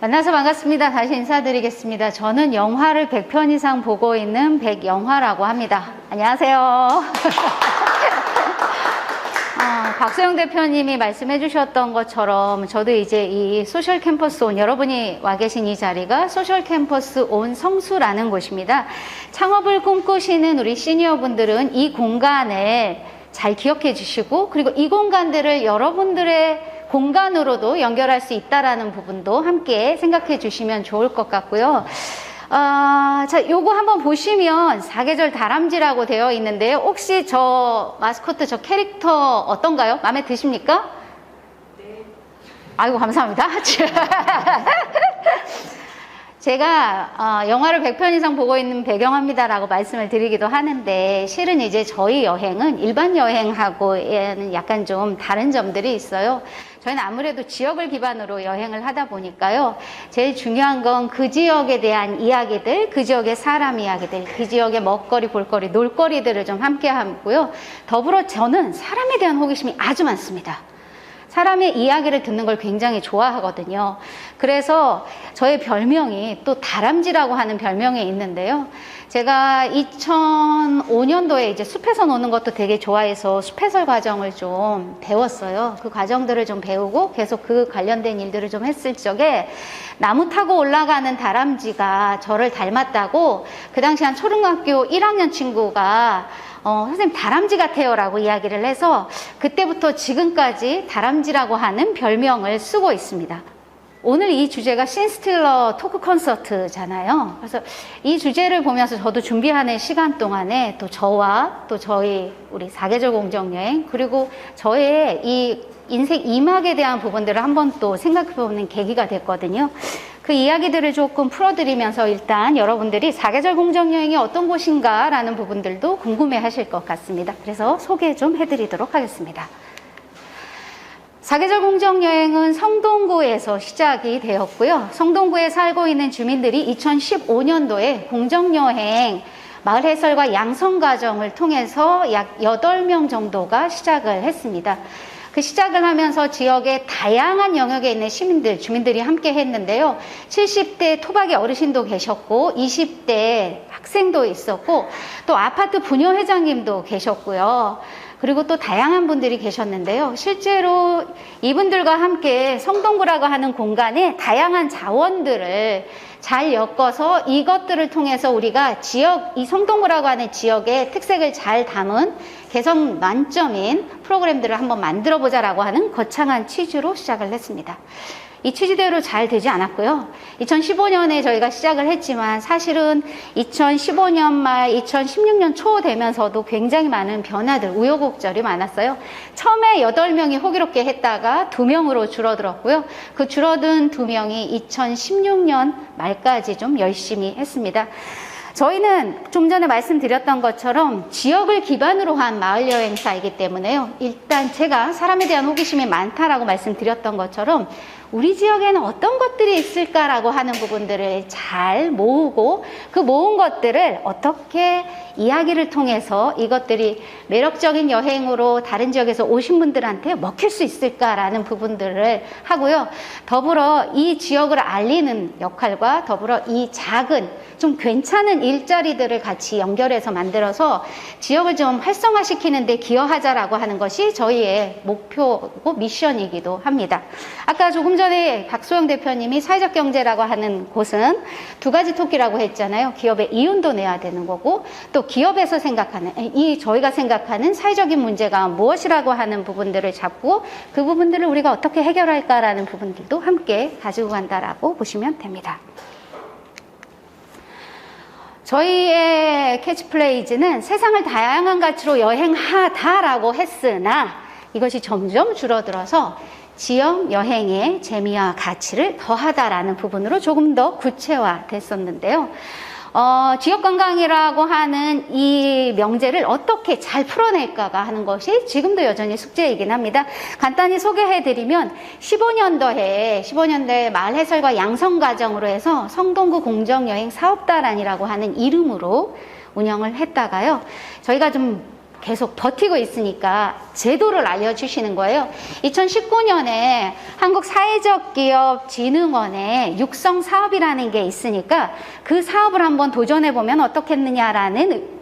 만나서 반갑습니다. 다시 인사드리겠습니다. 저는 영화를 100편 이상 보고 있는 백영화라고 합니다. 안녕하세요. 박소영 대표님이 말씀해 주셨던 것처럼 저도 이제 이 소셜 캠퍼스 온, 여러분이 와 계신 이 자리가 소셜 캠퍼스 온 성수라는 곳입니다. 창업을 꿈꾸시는 우리 시니어분들은 이 공간을 잘 기억해 주시고, 그리고 이 공간들을 여러분들의 공간으로도 연결할 수 있다라는 부분도 함께 생각해 주시면 좋을 것 같고요. 자, 요거 한번 보시면 사계절 다람쥐라고 되어 있는데요. 혹시 저 마스코트, 저 캐릭터 어떤가요? 마음에 드십니까? 네. 아이고, 감사합니다. 제가 영화를 100편 이상 보고 있는 백영화입니다라고 말씀을 드리기도 하는데, 실은 이제 저희 여행은 일반 여행하고는 약간 좀 다른 점들이 있어요. 저희는 아무래도 지역을 기반으로 여행을 하다 보니까요, 제일 중요한 건 그 지역에 대한 이야기들, 그 지역의 사람 이야기들, 그 지역의 먹거리, 볼거리, 놀거리들을 좀 함께 하고요. 더불어 저는 사람에 대한 호기심이 아주 많습니다. 사람의 이야기를 듣는 걸 굉장히 좋아하거든요. 그래서 저의 별명이 또 다람쥐라고 하는 별명이 있는데요. 제가 2005년도에 이제 숲에서 노는 것도 되게 좋아해서 숲해설 과정을 좀 배웠어요. 그 과정들을 좀 배우고 계속 그 관련된 일들을 좀 했을 적에 나무 타고 올라가는 다람쥐가 저를 닮았다고 그 당시 한 초등학교 1학년 친구가 선생님 다람쥐 같아요 라고 이야기를 해서 그때부터 지금까지 다람쥐라고 하는 별명을 쓰고 있습니다. 오늘 이 주제가 신스틸러 토크 콘서트잖아요. 그래서 이 주제를 보면서 저도 준비하는 시간 동안에 또 저와 또 저희 우리 사계절 공정여행, 그리고 저의 이 인생 이막에 대한 부분들을 한번 또 생각해보는 계기가 됐거든요. 그 이야기들을 조금 풀어드리면서 일단 여러분들이 사계절 공정여행이 어떤 곳인가 라는 부분들도 궁금해 하실 것 같습니다. 그래서 소개 좀 해드리도록 하겠습니다. 사계절 공정여행은 성동구에서 시작이 되었고요. 성동구에 살고 있는 주민들이 2015년도에 공정여행 마을 해설과 양성 과정을 통해서 약 8명 정도가 시작을 했습니다. 그 시작을 하면서 지역의 다양한 영역에 있는 시민들, 주민들이 함께 했는데요. 70대 토박이 어르신도 계셨고 20대 학생도 있었고 또 아파트 부녀회장님도 계셨고요. 그리고 또 다양한 분들이 계셨는데요. 실제로 이분들과 함께 성동구라고 하는 공간에 다양한 자원들을 잘 엮어서 이것들을 통해서 우리가 지역, 이 성동구라고 하는 지역의 특색을 잘 담은 개성 만점인 프로그램들을 한번 만들어 보자라고 하는 거창한 취지로 시작을 했습니다. 이 취지대로 잘 되지 않았고요. 2015년에 저희가 시작을 했지만 사실은 2015년 말 2016년 초 되면서도 굉장히 많은 변화들, 우여곡절이 많았어요. 처음에 8명이 호기롭게 했다가 2명으로 줄어들었고요. 그 줄어든 2명이 2016년 말까지 좀 열심히 했습니다. 저희는 좀 전에 말씀드렸던 것처럼 지역을 기반으로 한 마을 여행사이기 때문에요. 일단 제가 사람에 대한 호기심이 많다라고 말씀드렸던 것처럼 우리 지역에는 어떤 것들이 있을까라고 하는 부분들을 잘 모으고 그 모은 것들을 어떻게 이야기를 통해서 이것들이 매력적인 여행으로 다른 지역에서 오신 분들한테 먹힐 수 있을까라는 부분들을 하고요. 더불어 이 지역을 알리는 역할과 더불어 이 작은 좀 괜찮은 일자리들을 같이 연결해서 만들어서 지역을 좀 활성화시키는 데 기여하자라고 하는 것이 저희의 목표고 미션이기도 합니다. 아까 조금 전에 박소영 대표님이 사회적 경제라고 하는 곳은 2가지 토끼라고 했잖아요. 기업의 이윤도 내야 되는 거고 또 기업에서 생각하는 저희가 생각하는 사회적인 문제가 무엇이라고 하는 부분들을 잡고 그 부분들을 우리가 어떻게 해결할까라는 부분들도 함께 가지고 간다라고 보시면 됩니다. 저희의 캐치플레이즈는 세상을 다양한 가치로 여행하다라고 했으나 이것이 점점 줄어들어서 지역 여행의 재미와 가치를 더하다라는 부분으로 조금 더 구체화됐었는데요. 지역관광이라고 하는 이 명제를 어떻게 잘 풀어낼까가 하는 것이 지금도 여전히 숙제이긴 합니다. 간단히 소개해드리면 15년도에 마을 해설과 양성 과정으로 해서 성동구 공정여행 사업단이라고 하는 이름으로 운영을 했다가요. 저희가 좀 계속 버티고 있으니까 제도를 알려주시는 거예요. 2019년에 한국사회적기업진흥원의 육성사업이라는 게 있으니까 그 사업을 한번 도전해보면 어떻겠느냐라는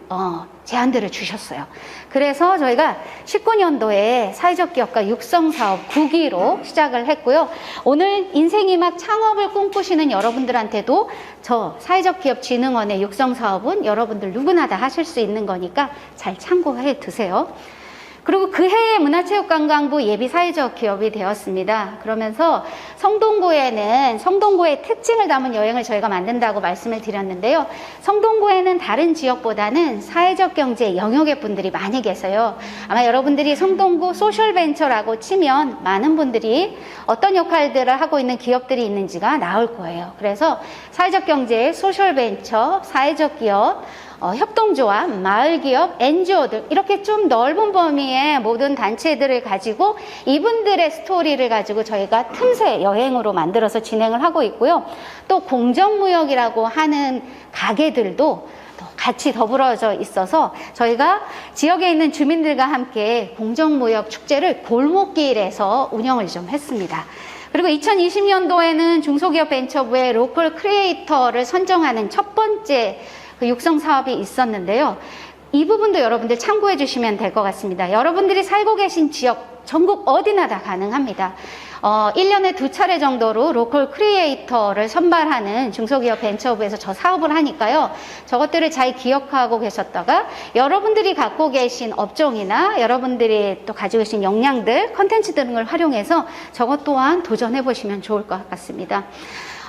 제안들을 주셨어요. 그래서 저희가 19년도에 사회적 기업가 육성 사업 9기로 시작을 했고요. 오늘 인생이 막 창업을 꿈꾸시는 여러분들한테도 저 사회적 기업 진흥원의 육성 사업은 여러분들 누구나 다 하실 수 있는 거니까 잘 참고해 두세요. 그리고 그 해에 문화체육관광부 예비 사회적 기업이 되었습니다. 그러면서 성동구에는 성동구의 특징을 담은 여행을 저희가 만든다고 말씀을 드렸는데요. 성동구에는 다른 지역보다는 사회적 경제 영역의 분들이 많이 계세요. 아마 여러분들이 성동구 소셜벤처라고 치면 많은 분들이 어떤 역할들을 하고 있는 기업들이 있는지가 나올 거예요. 그래서 사회적 경제, 소셜벤처, 사회적 기업, 협동조합, 마을기업, NGO들 이렇게 좀 넓은 범위의 모든 단체들을 가지고 이분들의 스토리를 가지고 저희가 틈새 여행으로 만들어서 진행을 하고 있고요. 또 공정무역이라고 하는 가게들도 같이 더불어져 있어서 저희가 지역에 있는 주민들과 함께 공정무역 축제를 골목길에서 운영을 좀 했습니다. 그리고 2020년도에는 중소기업벤처부의 로컬 크리에이터를 선정하는 첫 번째 육성 사업이 있었는데요. 이 부분도 여러분들 참고해 주시면 될 것 같습니다. 여러분들이 살고 계신 지역 전국 어디나 다 가능합니다. 1년에 2차례 정도로 로컬 크리에이터를 선발하는 중소기업 벤처부에서 저 사업을 하니까요. 저것들을 잘 기억하고 계셨다가 여러분들이 갖고 계신 업종이나 여러분들이 또 가지고 계신 역량들, 컨텐츠 등을 활용해서 저것 또한 도전해 보시면 좋을 것 같습니다.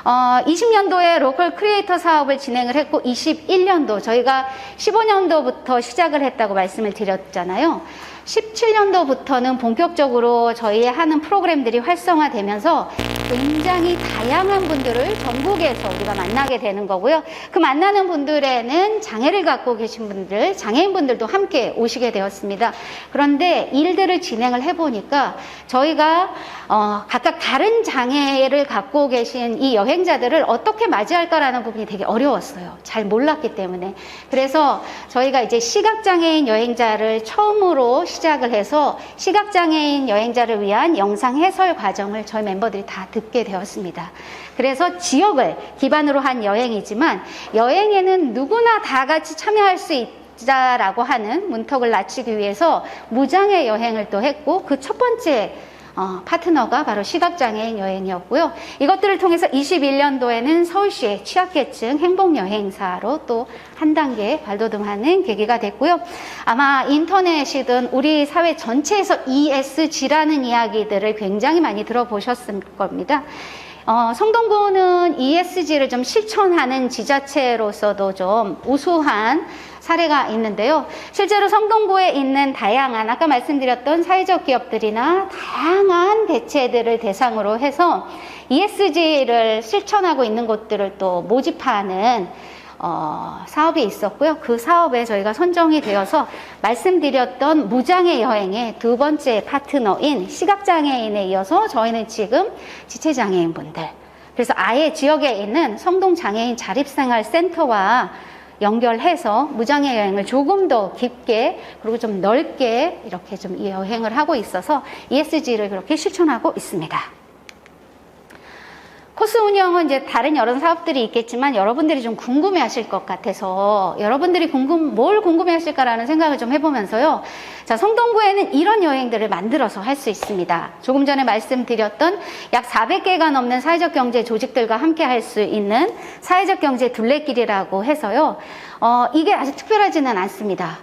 20년도에 로컬 크리에이터 사업을 진행을 했고 21년도 저희가 15년도부터 시작을 했다고 말씀을 드렸잖아요. 17년도부터는 본격적으로 저희 하는 프로그램들이 활성화되면서 굉장히 다양한 분들을 전국에서 우리가 만나게 되는 거고요. 그 만나는 분들에는 장애를 갖고 계신 분들, 장애인분들도 함께 오시게 되었습니다. 그런데 일들을 진행을 해보니까 저희가 각각 다른 장애를 갖고 계신 이 여행자들을 어떻게 맞이할까라는 부분이 되게 어려웠어요. 잘 몰랐기 때문에. 그래서 저희가 이제 시각장애인 여행자를 처음으로 시작을 해서 시각장애인 여행자를 위한 영상 해설 과정을 저희 멤버들이 다 듣게 되었습니다. 그래서 지역을 기반으로 한 여행이지만 여행에는 누구나 다 같이 참여할 수 있다라고 하는 문턱을 낮추기 위해서 무장애 여행을 또 했고 그 첫 번째 파트너가 바로 시각장애인 여행이었고요. 이것들을 통해서 21년도에는 서울시의 취약계층 행복여행사로 또 한 단계 발돋움하는 계기가 됐고요. 아마 인터넷이든 우리 사회 전체에서 ESG라는 이야기들을 굉장히 많이 들어보셨을 겁니다. 성동구는 ESG를 좀 실천하는 지자체로서도 좀 우수한 사례가 있는데요. 실제로 성동구에 있는 다양한 아까 말씀드렸던 사회적 기업들이나 다양한 대체들을 대상으로 해서 ESG를 실천하고 있는 곳들을 또 모집하는 사업이 있었고요. 그 사업에 저희가 선정이 되어서 말씀드렸던 무장애 여행의 두 번째 파트너인 시각장애인에 이어서 저희는 지금 지체장애인분들, 그래서 아예 지역에 있는 성동장애인 자립생활센터와 연결해서 무장애 여행을 조금 더 깊게 그리고 좀 넓게 이렇게 좀 이 여행을 하고 있어서 ESG를 그렇게 실천하고 있습니다. 코스 운영은 이제 다른 여러 사업들이 있겠지만 여러분들이 좀 궁금해 하실 것 같아서 여러분들이 뭘 궁금해 하실까라는 생각을 좀 해보면서요. 자, 성동구에는 이런 여행들을 만들어서 할 수 있습니다. 조금 전에 말씀드렸던 약 400개가 넘는 사회적 경제 조직들과 함께 할 수 있는 사회적 경제 둘레길이라고 해서요. 이게 아주 특별하지는 않습니다.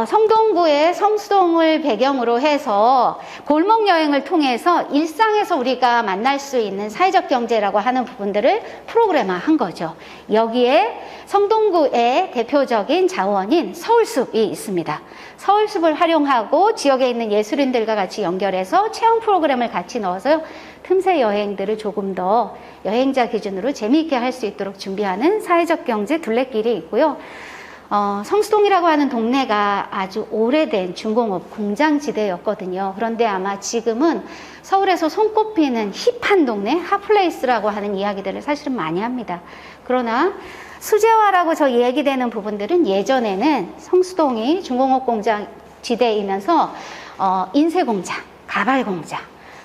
성동구의 성수동을 배경으로 해서 골목 여행을 통해서 일상에서 우리가 만날 수 있는 사회적 경제라고 하는 부분들을 프로그램화한 거죠. 여기에 성동구의 대표적인 자원인 서울숲이 있습니다. 서울숲을 활용하고 지역에 있는 예술인들과 같이 연결해서 체험 프로그램을 같이 넣어서 틈새 여행들을 조금 더 여행자 기준으로 재미있게 할 수 있도록 준비하는 사회적 경제 둘레길이 있고요. 성수동이라고 하는 동네가 아주 오래된 중공업 공장지대였거든요. 그런데 아마 지금은 서울에서 손꼽히는 힙한 동네, 핫플레이스라고 하는 이야기들을 사실은 많이 합니다. 그러나 수제화라고 저 얘기되는 부분들은 예전에는 성수동이 중공업 공장 지대이면서 인쇄 공장, 가발 공장,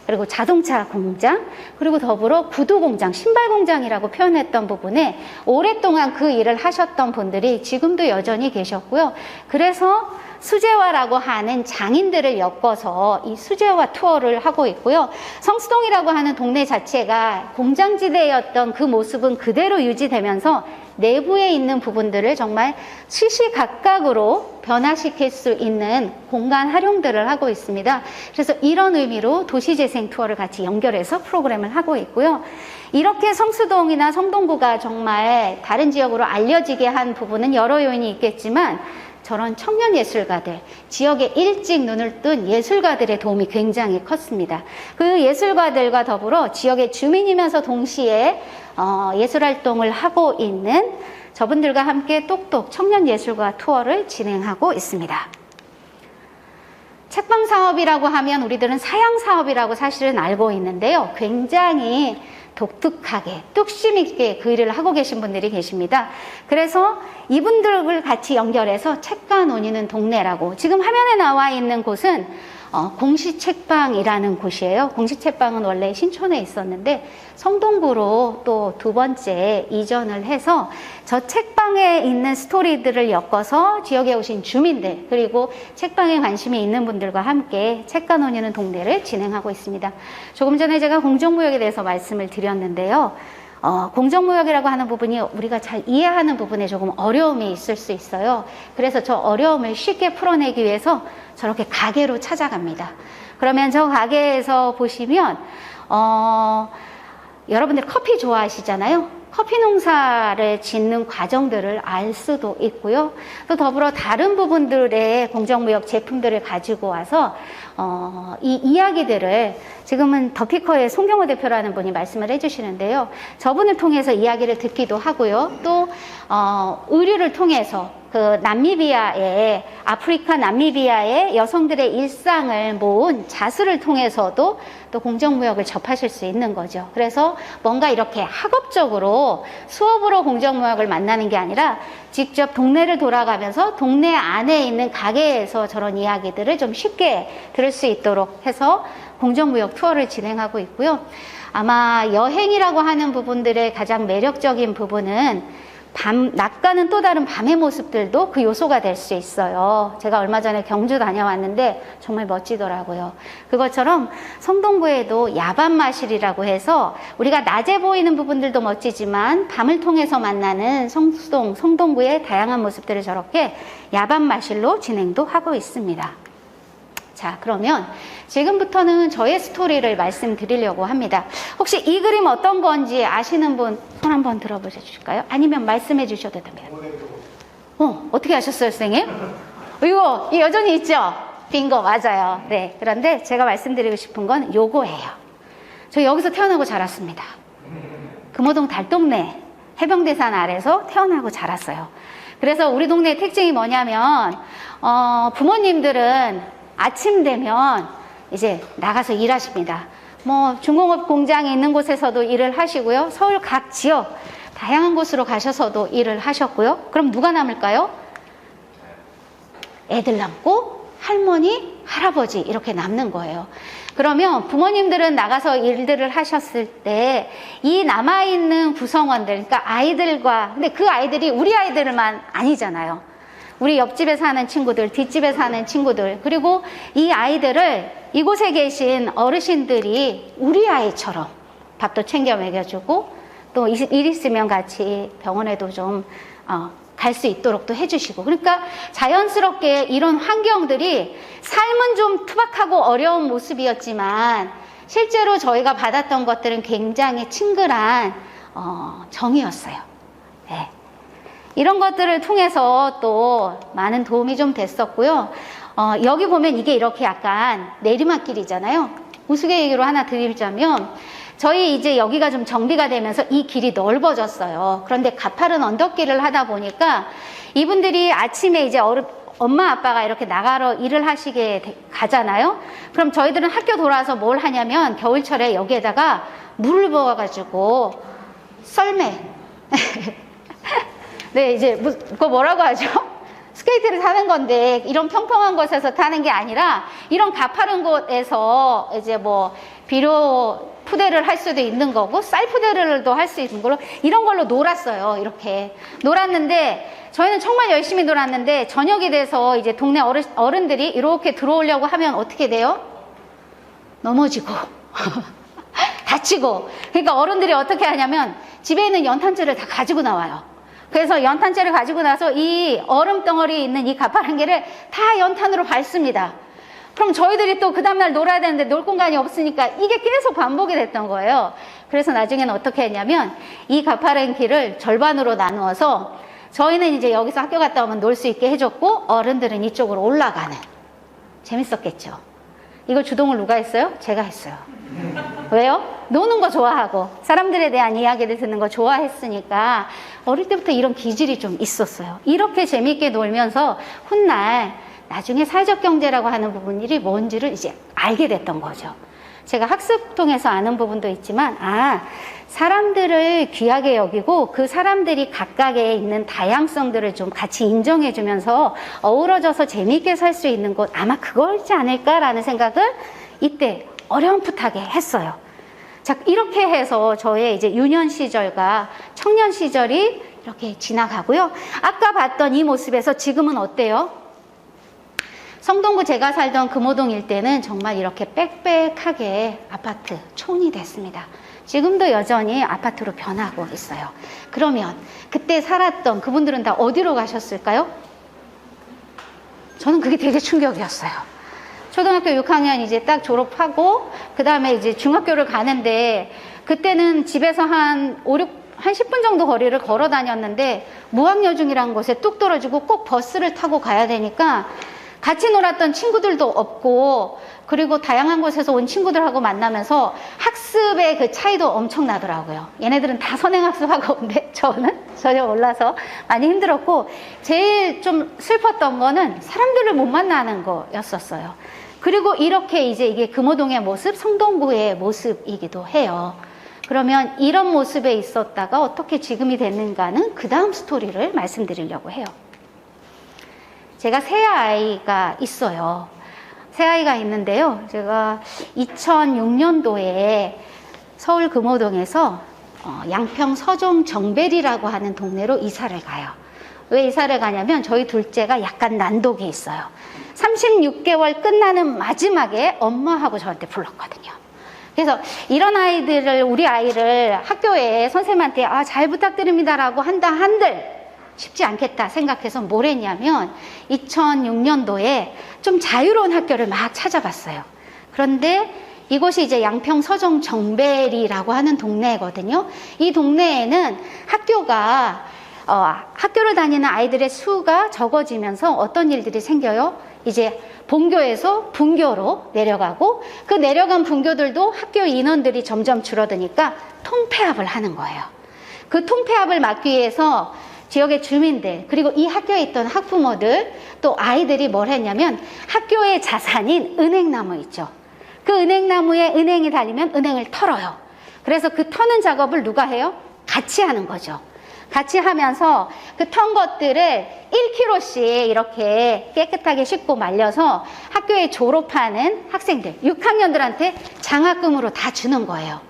그리고 자동차 공장, 그리고 더불어 구두 공장, 신발 공장이라고 표현했던 부분에 오랫동안 그 일을 하셨던 분들이 지금도 여전히 계셨고요. 그래서 수제화라고 하는 장인들을 엮어서 이 수제화 투어를 하고 있고요. 성수동이라고 하는 동네 자체가 공장지대였던 그 모습은 그대로 유지되면서 내부에 있는 부분들을 정말 시시각각으로 변화시킬 수 있는 공간 활용들을 하고 있습니다. 그래서 이런 의미로 도시재생 투어를 같이 연결해서 프로그램을 하고 있고요. 이렇게 성수동이나 성동구가 정말 다른 지역으로 알려지게 한 부분은 여러 요인이 있겠지만 저런 청년 예술가들, 지역에 일찍 눈을 뜬 예술가들의 도움이 굉장히 컸습니다. 그 예술가들과 더불어 지역의 주민이면서 동시에 예술활동을 하고 있는 저분들과 함께 똑똑 청년 예술가 투어를 진행하고 있습니다. 책방 사업이라고 하면 우리들은 사양 사업이라고 사실은 알고 있는데요. 굉장히 독특하게 뚝심 있게 그 일을 하고 계신 분들이 계십니다. 그래서 이분들을 같이 연결해서 책가 논의는 동네라고, 지금 화면에 나와 있는 곳은 공시책방이라는 곳이에요. 공시책방은 원래 신촌에 있었는데 성동구로 또 두 번째 이전을 해서 저 책방에 있는 스토리들을 엮어서 지역에 오신 주민들, 그리고 책방에 관심이 있는 분들과 함께 책가 논의는 동네를 진행하고 있습니다. 조금 전에 제가 공정무역에 대해서 말씀을 드렸는데요. 공정무역이라고 하는 부분이 우리가 잘 이해하는 부분에 조금 어려움이 있을 수 있어요. 그래서 저 어려움을 쉽게 풀어내기 위해서 저렇게 가게로 찾아갑니다. 그러면 저 가게에서 보시면 여러분들 커피 좋아하시잖아요. 커피 농사를 짓는 과정들을 알 수도 있고요. 또 더불어 다른 부분들의 공정무역 제품들을 가지고 와서 이 이야기들을 지금은 더피커의 송경호 대표라는 분이 말씀을 해주시는데요. 저분을 통해서 이야기를 듣기도 하고요. 또 의류를 통해서 그 아프리카 남미비아의 여성들의 일상을 모은 자수를 통해서도 또 공정무역을 접하실 수 있는 거죠. 그래서 뭔가 이렇게 학업적으로 수업으로 공정무역을 만나는 게 아니라 직접 동네를 돌아가면서 동네 안에 있는 가게에서 저런 이야기들을 좀 쉽게 들을 수 있도록 해서 공정무역 투어를 진행하고 있고요. 아마 여행이라고 하는 부분들의 가장 매력적인 부분은 낮과는 또 다른 밤의 모습들도 그 요소가 될 수 있어요. 제가 얼마 전에 경주 다녀왔는데 정말 멋지더라고요. 그것처럼 성동구에도 야밤마실이라고 해서 우리가 낮에 보이는 부분들도 멋지지만 밤을 통해서 만나는 성동구의 다양한 모습들을 저렇게 야밤마실로 진행도 하고 있습니다. 자, 그러면 지금부터는 저의 스토리를 말씀드리려고 합니다. 혹시 이 그림 어떤 건지 아시는 분 손 한번 들어보셔 주실까요? 아니면 말씀해 주셔도 됩니다. 어떻게 아셨어요, 선생님? 이거 여전히 있죠? 빙고, 맞아요. 네, 그런데 제가 말씀드리고 싶은 건 요거예요. 저 여기서 태어나고 자랐습니다. 금호동 달동네 해병대산 아래서 태어나고 자랐어요. 그래서 우리 동네의 특징이 뭐냐면 부모님들은 아침 되면 이제 나가서 일하십니다. 중공업 공장이 있는 곳에서도 일을 하시고요. 서울 각 지역 다양한 곳으로 가셔서도 일을 하셨고요. 그럼 누가 남을까요? 애들 남고 할머니, 할아버지 이렇게 남는 거예요. 그러면 부모님들은 나가서 일들을 하셨을 때 이 남아있는 구성원들, 그러니까 아이들과, 근데 그 아이들이 우리 아이들만 아니잖아요. 우리 옆집에 사는 친구들, 뒷집에 사는 친구들, 그리고 이 아이들을 이곳에 계신 어르신들이 우리 아이처럼 밥도 챙겨 먹여주고 또 일 있으면 같이 병원에도 좀 갈 수 있도록 또 해주시고, 그러니까 자연스럽게 이런 환경들이 삶은 좀 투박하고 어려운 모습이었지만 실제로 저희가 받았던 것들은 굉장히 친근한 정이었어요. 네. 이런 것들을 통해서 또 많은 도움이 좀 됐었고요. 여기 보면 이게 이렇게 약간 내리막길이잖아요. 우스갯얘기로 하나 드리자면 저희 이제 여기가 좀 정비가 되면서 이 길이 넓어졌어요. 그런데 가파른 언덕길을 하다 보니까 이분들이 아침에 이제 엄마 아빠가 이렇게 나가러 일을 하시게 가잖아요. 그럼 저희들은 학교 돌아와서 뭘 하냐면 겨울철에 여기에다가 물을 부어가지고 썰매 네, 이제 그거 뭐라고 하죠? 스케이트를 타는 건데 이런 평평한 곳에서 타는 게 아니라 이런 가파른 곳에서 이제 뭐 비료 푸대를 할 수도 있는 거고 쌀 푸대를도 할 수 있는 걸로 이런 걸로 놀았어요. 이렇게 놀았는데 저희는 정말 열심히 놀았는데 저녁이 돼서 이제 동네 어른들이 이렇게 들어오려고 하면 어떻게 돼요? 넘어지고 다치고. 그러니까 어른들이 어떻게 하냐면 집에 있는 연탄재를 다 가지고 나와요. 그래서 연탄재를 가지고 나서 이 얼음 덩어리에 있는 이 가파른 개를 다 연탄으로 밟습니다. 그럼 저희들이 또 그 다음날 놀아야 되는데 놀 공간이 없으니까 이게 계속 반복이 됐던 거예요. 그래서 나중에는 어떻게 했냐면 이 가파른 길을 절반으로 나누어서 저희는 이제 여기서 학교 갔다 오면 놀 수 있게 해줬고 어른들은 이쪽으로 올라가는. 재밌었겠죠. 이거 주동을 누가 했어요? 제가 했어요. 왜요? 노는 거 좋아하고 사람들에 대한 이야기를 듣는 거 좋아했으니까 어릴 때부터 이런 기질이 좀 있었어요. 이렇게 재밌게 놀면서 훗날 나중에 사회적 경제라고 하는 부분이 뭔지를 이제 알게 됐던 거죠. 제가 학습 통해서 아는 부분도 있지만 사람들을 귀하게 여기고 그 사람들이 각각에 있는 다양성들을 좀 같이 인정해 주면서 어우러져서 재미있게 살 수 있는 곳 아마 그거지 않을까라는 생각을 이때 어렴풋하게 했어요. 자, 이렇게 해서 저의 이제 유년 시절과 청년 시절이 이렇게 지나가고요. 아까 봤던 이 모습에서 지금은 어때요? 성동구 제가 살던 금호동 일대는 정말 이렇게 빽빽하게 아파트, 촌이 됐습니다. 지금도 여전히 아파트로 변하고 있어요. 그러면 그때 살았던 그분들은 다 어디로 가셨을까요? 저는 그게 되게 충격이었어요. 초등학교 6학년 이제 딱 졸업하고 그 다음에 이제 중학교를 가는데 그때는 집에서 한 10분 정도 거리를 걸어 다녔는데 무학여중이라는 곳에 뚝 떨어지고 꼭 버스를 타고 가야 되니까 같이 놀았던 친구들도 없고 그리고 다양한 곳에서 온 친구들하고 만나면서 학습의 그 차이도 엄청나더라고요. 얘네들은 다 선행학습하고 온데 저는 전혀 몰라서 많이 힘들었고 제일 좀 슬펐던 거는 사람들을 못 만나는 거였었어요. 그리고 이렇게 이제 이게 금호동의 모습, 성동구의 모습이기도 해요. 그러면 이런 모습에 있었다가 어떻게 지금이 됐는가는 그 다음 스토리를 말씀드리려고 해요. 제가 새아이가 있어요. 새아이가 있는데요. 제가 2006년도에 서울 금호동에서 양평 서종 정벨이라고 하는 동네로 이사를 가요. 왜 이사를 가냐면 저희 둘째가 약간 난독이 있어요. 36개월 끝나는 마지막에 엄마하고 저한테 불렀거든요. 그래서 이런 아이들을, 우리 아이를 학교에 선생님한테 잘 부탁드립니다라고 한다 한들 쉽지 않겠다 생각해서 뭘 했냐면 2006년도에 좀 자유로운 학교를 막 찾아봤어요. 그런데 이곳이 이제 양평 서종 정벨이라고 하는 동네거든요. 이 동네에는 학교를 다니는 아이들의 수가 적어지면서 어떤 일들이 생겨요? 이제 본교에서 분교로 내려가고 그 내려간 분교들도 학교 인원들이 점점 줄어드니까 통폐합을 하는 거예요. 그 통폐합을 막기 위해서 지역의 주민들 그리고 이 학교에 있던 학부모들 또 아이들이 뭘 했냐면 학교의 자산인 은행나무 있죠. 그 은행나무에 은행이 달리면 은행을 털어요. 그래서 그 터는 작업을 누가 해요? 같이 하는 거죠. 같이 하면서 그 턴 것들을 1kg씩 이렇게 깨끗하게 씻고 말려서 학교에 졸업하는 학생들 6학년들한테 장학금으로 다 주는 거예요.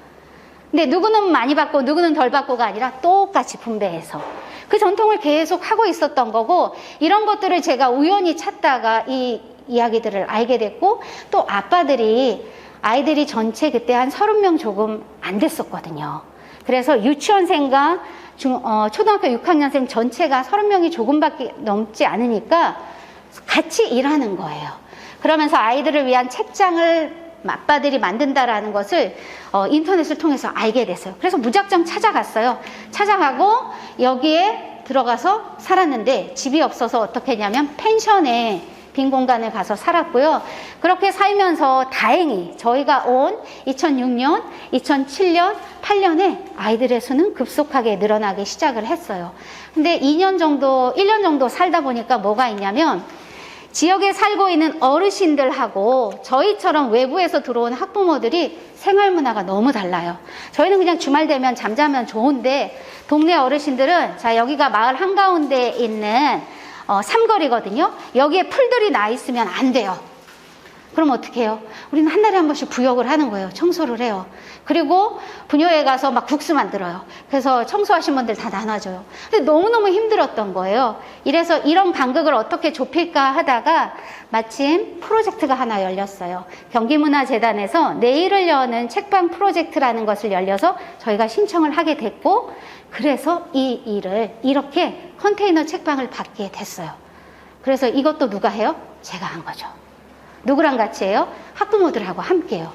근데 누구는 많이 받고 누구는 덜 받고가 아니라 똑같이 분배해서 그 전통을 계속 하고 있었던 거고 이런 것들을 제가 우연히 찾다가 이 이야기들을 알게 됐고 또 아이들이 전체 그때 한 30명 조금 안 됐었거든요. 그래서 유치원생과 초등학교 6학년생 전체가 30명이 조금밖에 넘지 않으니까 같이 일하는 거예요. 그러면서 아이들을 위한 책장을 아빠들이 만든다라는 것을 인터넷을 통해서 알게 됐어요. 그래서 무작정 찾아갔어요. 찾아가고 여기에 들어가서 살았는데 집이 없어서 어떻게 했냐면 펜션에 빈 공간을 가서 살았고요. 그렇게 살면서 다행히 저희가 온 2006년, 2007년, 8년에 아이들의 수는 급속하게 늘어나기 시작을 했어요. 근데 1년 정도 살다 보니까 뭐가 있냐면 지역에 살고 있는 어르신들하고 저희처럼 외부에서 들어온 학부모들이 생활 문화가 너무 달라요. 저희는 그냥 주말 되면 잠자면 좋은데 동네 어르신들은 자 여기가 마을 한가운데에 있는 삼거리거든요. 여기에 풀들이 나 있으면 안 돼요. 그럼 어떻게 해요? 우리는 한 달에 한 번씩 부역을 하는 거예요. 청소를 해요. 그리고 분녀에 가서 막 국수 만들어요. 그래서 청소하신 분들 다 나눠줘요. 근데 너무너무 힘들었던 거예요. 이래서 이런 간극을 어떻게 좁힐까 하다가 마침 프로젝트가 하나 열렸어요. 경기문화재단에서 내일을 여는 책방 프로젝트라는 것을 열려서 저희가 신청을 하게 됐고, 그래서 이 일을 이렇게 컨테이너 책방을 받게 됐어요. 그래서 이것도 누가 해요? 제가 한 거죠. 누구랑 같이 해요? 학부모들하고 함께 해요.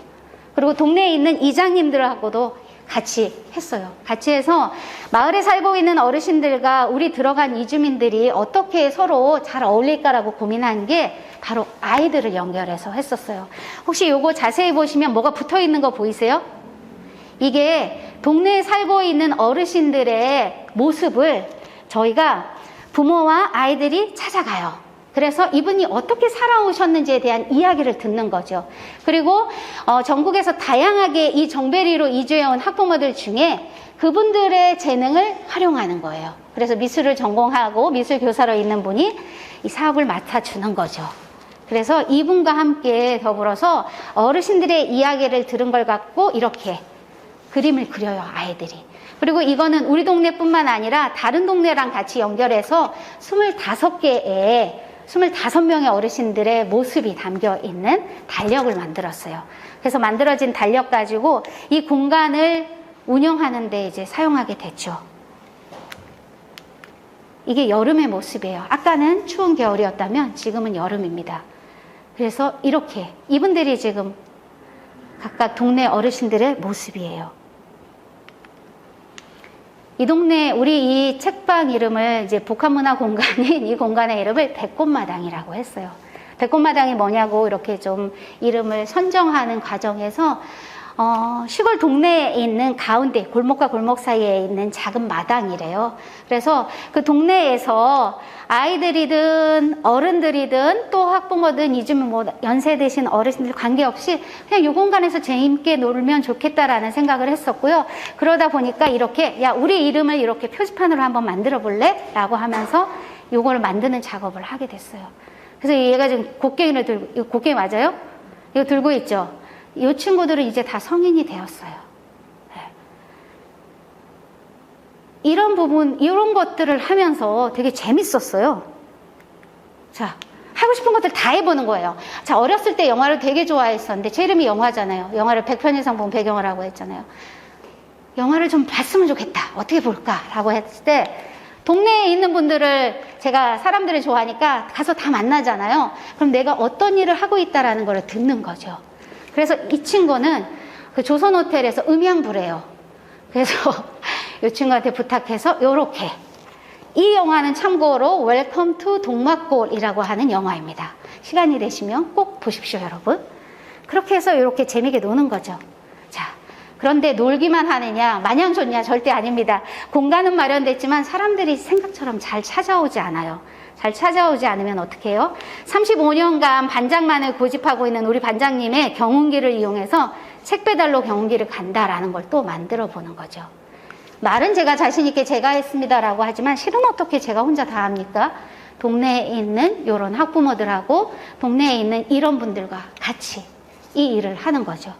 그리고 동네에 있는 이장님들하고도 같이 했어요. 같이 해서 마을에 살고 있는 어르신들과 우리 들어간 이주민들이 어떻게 서로 잘 어울릴까라고 고민한 게 바로 아이들을 연결해서 했었어요. 혹시 요거 자세히 보시면 뭐가 붙어 있는 거 보이세요? 이게 동네에 살고 있는 어르신들의 모습을 저희가 부모와 아이들이 찾아가요. 그래서 이분이 어떻게 살아오셨는지에 대한 이야기를 듣는 거죠. 그리고 전국에서 다양하게 이 정베리로 이주해온 학부모들 중에 그분들의 재능을 활용하는 거예요. 그래서 미술을 전공하고 미술 교사로 있는 분이 이 사업을 맡아주는 거죠. 그래서 이분과 함께 더불어서 어르신들의 이야기를 들은 걸 갖고 이렇게 그림을 그려요, 아이들이. 그리고 이거는 우리 동네뿐만 아니라 다른 동네랑 같이 연결해서 25명의 어르신들의 모습이 담겨 있는 달력을 만들었어요. 그래서 만들어진 달력 가지고 이 공간을 운영하는 데 이제 사용하게 됐죠. 이게 여름의 모습이에요. 아까는 추운 겨울이었다면 지금은 여름입니다. 그래서 이렇게 이분들이 지금 각각 동네 어르신들의 모습이에요. 이 동네, 우리 이 책방 이름을 이제 복합문화 공간인 이 공간의 이름을 백꽃마당이라고 했어요. 백꽃마당이 뭐냐고 이렇게 좀 이름을 선정하는 과정에서 시골 동네에 있는 가운데 골목과 골목 사이에 있는 작은 마당이래요. 그래서 그 동네에서 아이들이든 어른들이든 또 학부모든 이주민 뭐 연세 드신 어르신들 관계없이 그냥 이 공간에서 재밌게 놀면 좋겠다라는 생각을 했었고요. 그러다 보니까 이렇게 야 우리 이름을 이렇게 표지판으로 한번 만들어 볼래? 라고 하면서 이걸 만드는 작업을 하게 됐어요. 그래서 얘가 지금 곡괭이를 들고, 이거 곡괭이 맞아요? 이거 들고 있죠? 이 친구들은 이제 다 성인이 되었어요. 네. 이런 부분, 이런 것들을 하면서 되게 재밌었어요. 자, 하고 싶은 것들 다 해보는 거예요. 자, 어렸을 때 영화를 되게 좋아했었는데, 제 이름이 영화잖아요. 영화를 100편 이상 본 배경을 하고 했잖아요. 영화를 좀 봤으면 좋겠다. 어떻게 볼까? 라고 했을 때, 동네에 있는 분들을 제가 사람들을 좋아하니까 가서 다 만나잖아요. 그럼 내가 어떤 일을 하고 있다라는 걸 듣는 거죠. 그래서 이 친구는 그 조선호텔에서 음향부래요. 그래서 이 친구한테 부탁해서 요렇게. 이 영화는 참고로 웰컴 투 동막골이라고 하는 영화입니다. 시간이 되시면 꼭 보십시오, 여러분. 그렇게 해서 이렇게 재미있게 노는 거죠. 자, 그런데 놀기만 하느냐, 마냥 좋냐? 절대 아닙니다. 공간은 마련됐지만 사람들이 생각처럼 잘 찾아오지 않아요. 잘 찾아오지 않으면 어떻게 해요? 35년간 반장만을 고집하고 있는 우리 반장님의 경운기를 이용해서 책 배달로 경운기를 간다라는 걸 또 만들어 보는 거죠. 말은 제가 자신 있게 제가 했습니다라고 하지만 실은 어떻게 제가 혼자 다 합니까? 동네에 있는 이런 학부모들하고 동네에 있는 이런 분들과 같이 이 일을 하는 거죠.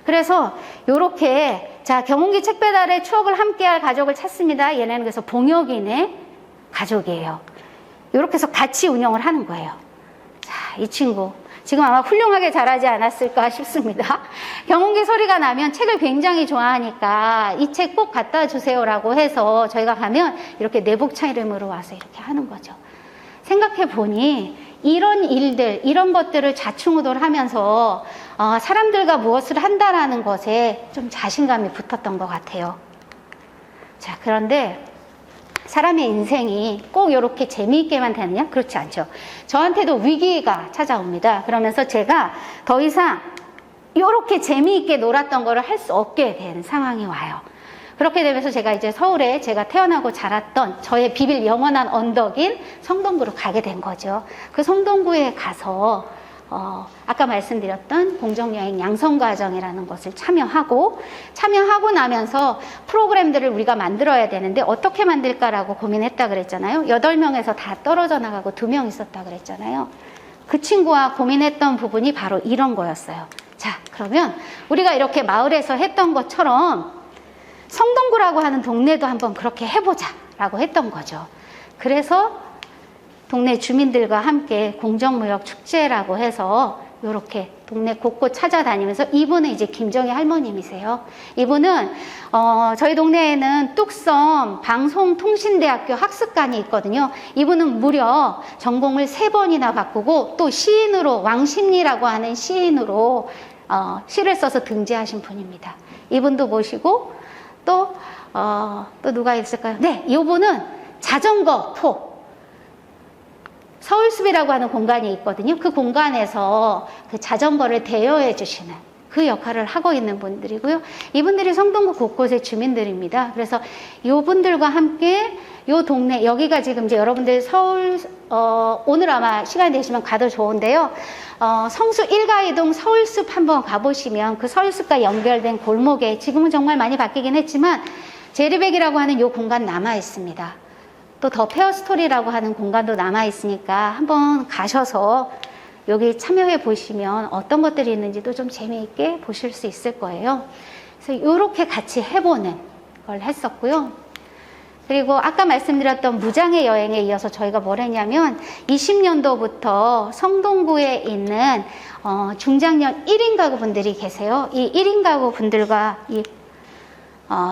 그래서 요렇게 자 경운기 책 배달의 추억을 함께할 가족을 찾습니다. 얘네는 그래서 봉혁인의 가족이에요. 이렇게 해서 같이 운영을 하는 거예요. 자, 이 친구 지금 아마 훌륭하게 자라지 않았을까 싶습니다. 경운기 소리가 나면 책을 굉장히 좋아하니까 이 책 꼭 갖다 주세요라고 해서 저희가 가면 이렇게 내복 차림으로 와서 이렇게 하는 거죠. 생각해 보니 이런 일들, 이런 것들을 좌충우돌하면서 사람들과 무엇을 한다라는 것에 좀 자신감이 붙었던 것 같아요. 자, 그런데 사람의 인생이 꼭 이렇게 재미있게만 되느냐? 그렇지 않죠. 저한테도 위기가 찾아옵니다. 그러면서 제가 더 이상 이렇게 재미있게 놀았던 거를 할 수 없게 된 상황이 와요. 그렇게 되면서 제가 이제 서울에 제가 태어나고 자랐던 저의 비빌 영원한 언덕인 성동구로 가게 된 거죠. 그 성동구에 가서 아까 말씀드렸던 공정여행 양성과정이라는 것을 참여하고 나면서 프로그램들을 우리가 만들어야 되는데 어떻게 만들까라고 고민했다 그랬잖아요. 8명에서 다 떨어져 나가고 2명 있었다 그랬잖아요. 그 친구와 고민했던 부분이 바로 이런 거였어요. 자, 그러면 우리가 이렇게 마을에서 했던 것처럼 성동구라고 하는 동네도 한번 그렇게 해보자 라고 했던 거죠. 그래서 동네 주민들과 함께 공정무역 축제라고 해서 이렇게 동네 곳곳 찾아다니면서, 이분은 이제 김정희 할머님이세요. 이분은 저희 동네에는 뚝섬 방송통신대학교 학습관이 있거든요. 이분은 무려 전공을 3번이나 바꾸고 또 시인으로, 왕십리라고 하는 시인으로 시를 써서 등재하신 분입니다. 이분도 모시고 또 누가 있을까요? 네, 이분은 자전거 포 서울숲이라고 하는 공간이 있거든요. 그 공간에서 그 자전거를 대여해 주시는 그 역할을 하고 있는 분들이고요. 이분들이 성동구 곳곳의 주민들입니다. 그래서 이분들과 함께 요 동네, 여기가 지금 이제 여러분들 서울, 오늘 아마 시간 되시면 가도 좋은데요. 성수 1가이동 서울숲 한번 가보시면 그 서울숲과 연결된 골목에 지금은 정말 많이 바뀌긴 했지만 제리백이라고 하는 요 공간 남아 있습니다. 또 더 페어스토리라고 하는 공간도 남아 있으니까 한번 가셔서 여기 참여해 보시면 어떤 것들이 있는지도 좀 재미있게 보실 수 있을 거예요. 그래서 이렇게 같이 해보는 걸 했었고요. 그리고 아까 말씀드렸던 무장의 여행에 이어서 저희가 뭘 했냐면 20년도부터 성동구에 있는 중장년 1인 가구 분들이 계세요. 이 1인 가구 분들과 이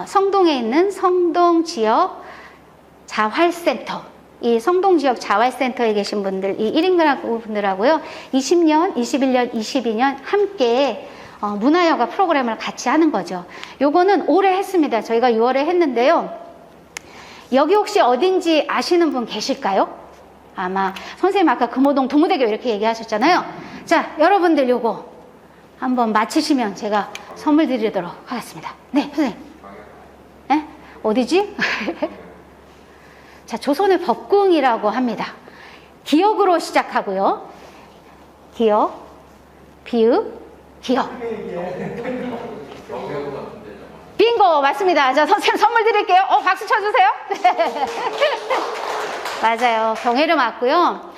성동에 있는 성동 지역 자활센터, 이 성동 지역 자활센터에 계신 분들, 이 1인 가구 분들하고요, 20년, 21년, 22년 함께 문화여가 프로그램을 같이 하는 거죠. 요거는 올해 했습니다. 저희가 6월에 했는데요. 여기 혹시 어딘지 아시는 분 계실까요? 아마 선생님 아까 금호동 동무대교 이렇게 얘기하셨잖아요. 자, 여러분들 요거 한번 맞히시면 제가 선물 드리도록 하겠습니다. 네, 선생님. 네? 어디지? 자, 조선의 법궁이라고 합니다. 기역으로 시작하고요. 기역, 비읍, 기역. 빙고! 맞습니다. 자, 선생님 선물 드릴게요. 박수 쳐주세요. 맞아요. 경혜로 맞고요.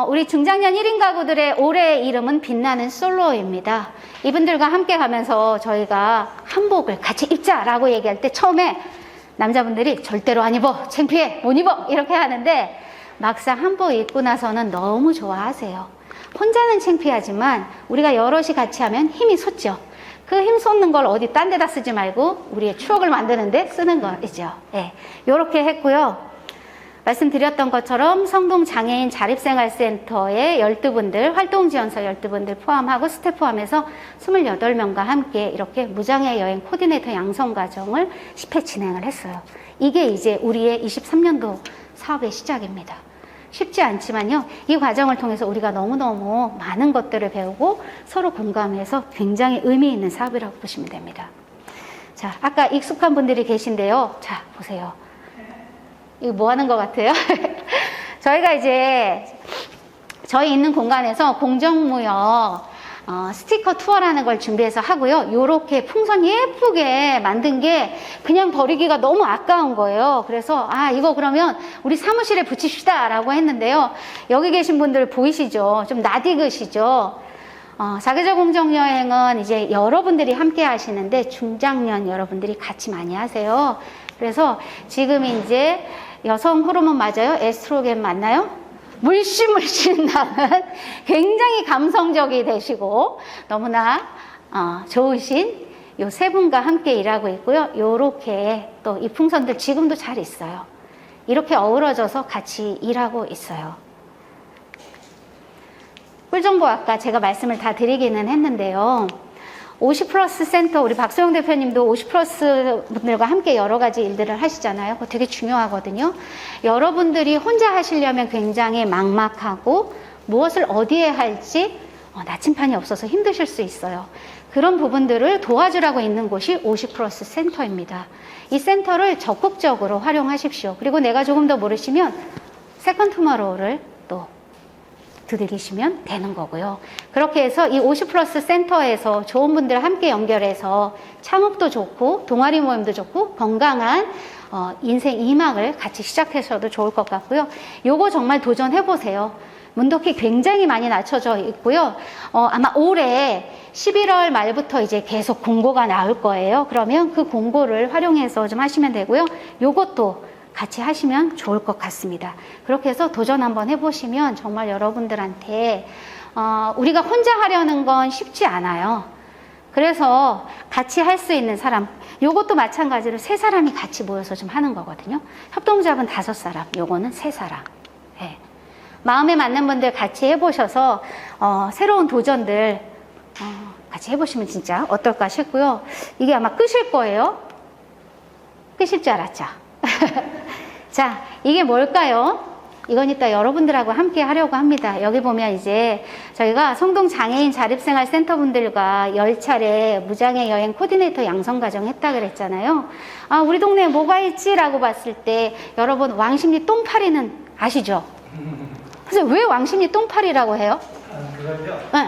우리 중장년 1인 가구들의 올해의 이름은 빛나는 솔로입니다. 이분들과 함께 가면서 저희가 한복을 같이 입자라고 얘기할 때 처음에 남자분들이 절대로 안 입어, 창피해, 못 입어 이렇게 하는데 막상 한복 입고 나서는 너무 좋아하세요. 혼자는 창피하지만 우리가 여럿이 같이 하면 힘이 솟죠. 그 힘 솟는 걸 어디 딴 데다 쓰지 말고 우리의 추억을 만드는데 쓰는 거죠. 예, 이렇게 했고요. 말씀드렸던 것처럼 성동 장애인 자립생활센터의 12분들, 활동지원서 12분들 포함하고 스태프 포함해서 28명과 함께 이렇게 무장애 여행 코디네이터 양성과정을 10회 진행을 했어요. 이게 이제 우리의 23년도 사업의 시작입니다. 쉽지 않지만요. 이 과정을 통해서 우리가 너무너무 많은 것들을 배우고 서로 공감해서 굉장히 의미 있는 사업이라고 보시면 됩니다. 자, 아까 익숙한 분들이 계신데요. 자, 보세요. 이거 뭐 하는 것 같아요? 저희가 이제 저희 있는 공간에서 공정무역 스티커 투어라는 걸 준비해서 하고요. 요렇게 풍선 예쁘게 만든 게 그냥 버리기가 너무 아까운 거예요. 그래서 이거 그러면 우리 사무실에 붙입시다 라고 했는데요. 여기 계신 분들 보이시죠? 좀 낯익으시죠? 사계절 공정여행은 이제 여러분들이 함께 하시는데 중장년 여러분들이 같이 많이 하세요. 그래서 지금 이제 여성 호르몬 맞아요? 에스트로겐 맞나요? 물씬물씬 나는 굉장히 감성적이 되시고 너무나 좋으신 요 세 분과 함께 일하고 있고요. 요렇게 또 이 풍선들 지금도 잘 있어요. 이렇게 어우러져서 같이 일하고 있어요. 꿀정보 아까 제가 말씀을 다 드리기는 했는데요. 50플러스 센터, 우리 박소영 대표님도 50플러스 분들과 함께 여러 가지 일들을 하시잖아요. 그거 되게 중요하거든요. 여러분들이 혼자 하시려면 굉장히 막막하고 무엇을 어디에 할지 나침판이 없어서 힘드실 수 있어요. 그런 부분들을 도와주라고 있는 곳이 50플러스 센터입니다. 이 센터를 적극적으로 활용하십시오. 그리고 내가 조금 더 모르시면 세컨 투마로우를 또 두드리시면 되는 거고요. 그렇게 해서 이 50플러스 센터에서 좋은 분들 함께 연결해서 창업도 좋고 동아리 모임도 좋고 건강한 인생 2막을 같이 시작하셔도 좋을 것 같고요. 요거 정말 도전해보세요. 문덕키 굉장히 많이 낮춰져 있고요. 아마 올해 11월 말부터 이제 계속 공고가 나올 거예요. 그러면 그 공고를 활용해서 좀 하시면 되고요. 요것도 같이 하시면 좋을 것 같습니다. 그렇게 해서 도전 한번 해보시면 정말 여러분들한테 우리가 혼자 하려는 건 쉽지 않아요. 그래서 같이 할 수 있는 사람, 요것도 마찬가지로 3사람이 같이 모여서 좀 하는 거거든요. 협동조합은 5사람, 요거는 3사람. 네. 마음에 맞는 분들 같이 해보셔서 새로운 도전들 같이 해보시면 진짜 어떨까 싶고요. 이게 아마 끄실 거예요. 끄실 줄 알았죠? 자, 이게 뭘까요? 이건 이따 여러분들하고 함께 하려고 합니다. 여기 보면 이제 저희가 성동 장애인 자립생활센터 분들과 10차례 무장애 여행 코디네이터 양성과정 했다 그랬잖아요. 아, 우리 동네에 뭐가 있지라고 봤을 때 여러분 왕십리 똥파리는 아시죠? 그래서 왜 왕십리 똥파리라고 해요? 그건요. 네.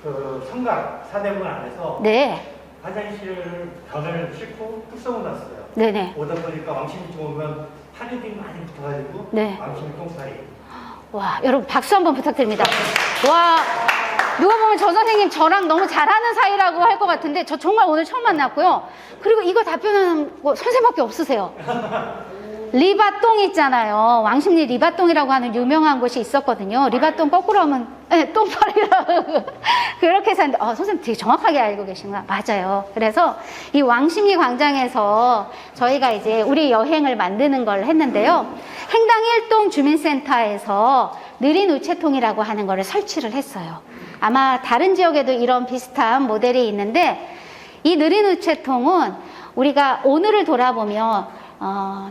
그 성곽 사대문 안에서 네. 화장실 벽을 싣고 뚝섬을 놨어요. 네네. 오다 보니까 왕십리 쪽 오면 파리들이 많이 붙어가지고 네. 왕십리 똥파리. 와, 여러분 박수 한번 부탁드립니다. 와, 누가 보면 저 선생님 저랑 너무 잘하는 사이라고 할 것 같은데 저 정말 오늘 처음 만났고요. 그리고 이거 답변하는 거 선생님밖에 없으세요. 리바똥 있잖아요. 왕십리 리바똥이라고 하는 유명한 곳이 있었거든요. 리바똥 거꾸로 하면 네, 똥파리라고 그렇게 해서 하는데 선생님 되게 정확하게 알고 계시구나. 맞아요. 그래서 이 왕십리 광장에서 저희가 이제 우리 여행을 만드는 걸 했는데요. 행당 1동 주민센터에서 느린 우체통이라고 하는 거를 설치를 했어요. 아마 다른 지역에도 이런 비슷한 모델이 있는데 이 느린 우체통은 우리가 오늘을 돌아보면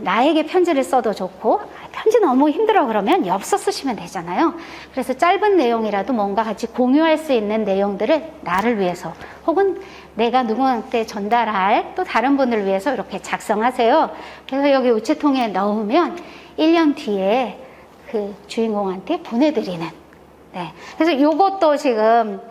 나에게 편지를 써도 좋고 편지 너무 힘들어 그러면 엽서 쓰시면 되잖아요. 그래서 짧은 내용이라도 뭔가 같이 공유할 수 있는 내용들을 나를 위해서 혹은 내가 누구한테 전달할 또 다른 분을 위해서 이렇게 작성하세요. 그래서 여기 우체통에 넣으면 1년 뒤에 그 주인공한테 보내드리는. 네. 그래서 요것도 지금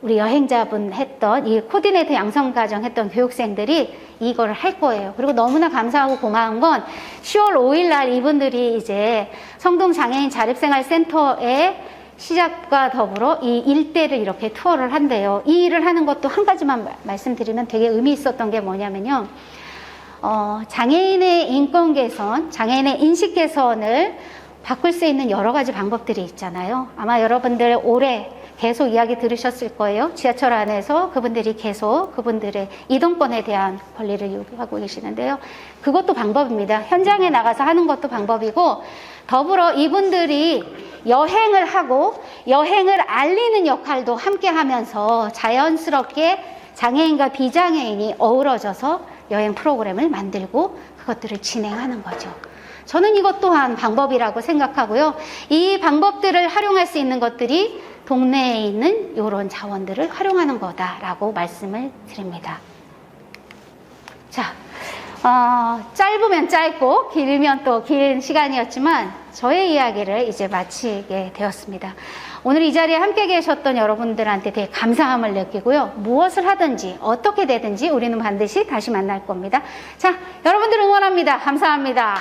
우리 여행자분 했던 이 코디네이터 양성과정 했던 교육생들이 이거를 할 거예요. 그리고 너무나 감사하고 고마운 건 10월 5일 날 이분들이 이제 성동 장애인 자립생활센터의 시작과 더불어 이 일대를 이렇게 투어를 한대요. 이 일을 하는 것도 한 가지만 말씀드리면 되게 의미 있었던 게 뭐냐면요. 장애인의 인권 개선, 장애인의 인식 개선을 바꿀 수 있는 여러 가지 방법들이 있잖아요. 아마 여러분들 올해 계속 이야기 들으셨을 거예요. 지하철 안에서 그분들이 계속 그분들의 이동권에 대한 권리를 요구하고 계시는데요. 그것도 방법입니다. 현장에 나가서 하는 것도 방법이고 더불어 이분들이 여행을 하고 여행을 알리는 역할도 함께 하면서 자연스럽게 장애인과 비장애인이 어우러져서 여행 프로그램을 만들고 그것들을 진행하는 거죠. 저는 이것 또한 방법이라고 생각하고요. 이 방법들을 활용할 수 있는 것들이 동네에 있는 이런 자원들을 활용하는 거다라고 말씀을 드립니다. 자, 짧으면 짧고 길면 또 긴 시간이었지만 저의 이야기를 이제 마치게 되었습니다. 오늘 이 자리에 함께 계셨던 여러분들한테 되게 감사함을 느끼고요. 무엇을 하든지 어떻게 되든지 우리는 반드시 다시 만날 겁니다. 자, 여러분들 응원합니다. 감사합니다.